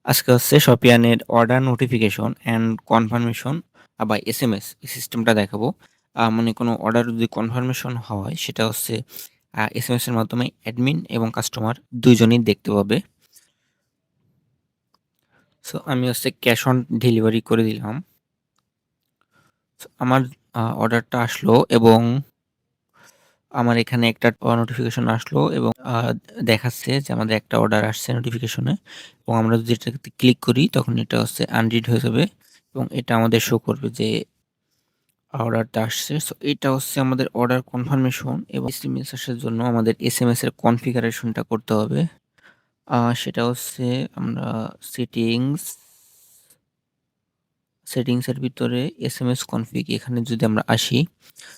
আজকে হচ্ছে শপিয়ানের order notification and confirmation বা এসএমএস এই সিস্টেমটা দেখাবো। মানে কোনো অর্ডার যদি কনফার্মেশন হয় সেটা হচ্ছে এসএমএস এর মাধ্যমে অ্যাডমিন এবং কাস্টমার দুইজনই দেখতে পাবে। সো আমি হচ্ছে ক্যাশ অন ডেলিভারি করে দিলাম। আমার অর্ডারটা আসলো এবং আমার এখানে একটা নোটিফিকেশন আসলো এবং দেখাচ্ছে যে আমাদের একটা অর্ডার আসছে নোটিফিকেশনে, এবং আমরা যদি এটাতে ক্লিক করি তখন এটা হচ্ছে আনরিড হয়ে যাবে এবং এটা আমাদের শো করবে যে অর্ডারটা আসছে। সো এটা হচ্ছে আমাদের অর্ডার কনফার্মেশন, এবং এসএমএস আসার জন্য আমাদের এসএমএস এর কনফিগারেশনটা করতে হবে। সেটা হচ্ছে আমরা সেটিংসের ভিতরে এসএমএস কনফিগ এখানে যদি আমরা আসি,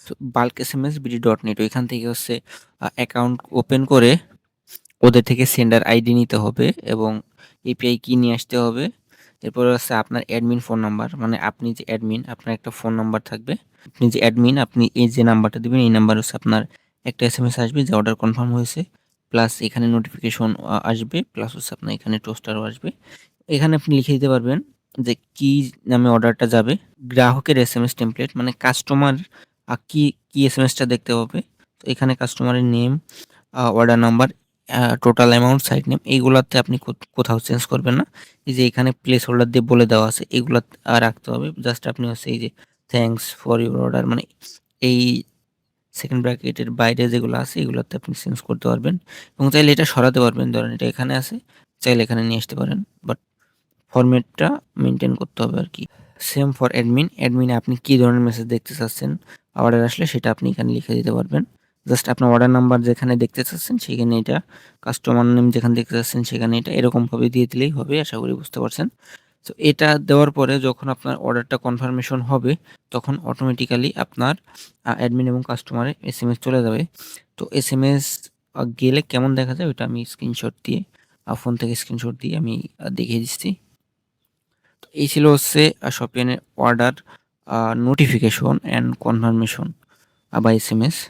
তো বাল্ক এসএমএস বিডি.নেট ওইখান থেকে হচ্ছে অ্যাকাউন্ট ওপেন করে ওদের থেকে সেন্ডার আইডি নিতে হবে এবং এপিআই কি নিয়ে আসতে হবে। এরপরে হচ্ছে আপনার অ্যাডমিন ফোন নাম্বার, মানে আপনি যে অ্যাডমিন আপনার একটা ফোন নাম্বার থাকবে। আপনি যে অ্যাডমিন আপনি এই যে নাম্বারটা দিবেন এই নাম্বার হচ্ছে আপনার একটা এসএমএস আসবে যে অর্ডার কনফার্ম হয়েছে, প্লাস এখানে নোটিফিকেশন আসবে, প্লাস হচ্ছে আপনার এখানে টোস্টারও আসবে। এখানে আপনি লিখে দিতে পারবেন যে কি নামে অর্ডারটা যাবে। গ্রাহকের এসএমএস টেমপ্লেট মানে কাস্টমার কি কি এসএমএসটা দেখতে পাবে। তো এখানে কাস্টমারের name, order number, total amount, site name এইগুলাতে আপনি কোথাও চেঞ্জ করবেন না। এই যে এখানে প্লেস হোল্ডার দিয়ে বলে দেওয়া আছে এগুলা রাখতে হবে। জাস্ট আপনি হচ্ছে এই যে থ্যাঙ্কস ফর ইউর অর্ডার মানে এই সেকেন্ড ব্র্যাকেটের বাইরে যেগুলো আছে এগুলাতে আপনি চেঞ্জ করতে পারবেন, এবং চাইলে এটা সরাতে পারবেন। ধরেন এটা এখানে আছে, চাইলে এখানে নিয়ে আসতে পারেন, বাট ফরম্যাটটা মেনটেন করতে হবে আর কি। Same for admin. অ্যাডমিনে আপনি কী ধরনের মেসেজ দেখতে চাচ্ছেন অর্ডার আসলে সেটা আপনি এখানে লিখে দিতে পারবেন। জাস্ট আপনার অর্ডার নাম্বার যেখানে দেখতে চাচ্ছেন সেখানে এটা, কাস্টমার নেম যেখানে দেখতে চাচ্ছেন সেখানে এটা, এরকমভাবে দিয়ে দিলেই হবে। আশা করি বুঝতে পারছেন। তো এটা দেওয়ার পরে যখন আপনার অর্ডারটা কনফার্মেশন হবে তখন অটোমেটিক্যালি আপনার অ্যাডমিন এবং কাস্টমারে এসএমএস চলে যাবে। তো এসএমএস গেলে কেমন দেখা যায় ওইটা আমি স্ক্রিনশট দিয়ে ফোন থেকে স্ক্রিনশট দিয়ে আমি দেখিয়ে দিচ্ছি। তো এই ছিল হচ্ছে শপিংয়ের অর্ডার নোটিফিকেশন অ্যান্ড কনফার্মেশন বা এসএমএস।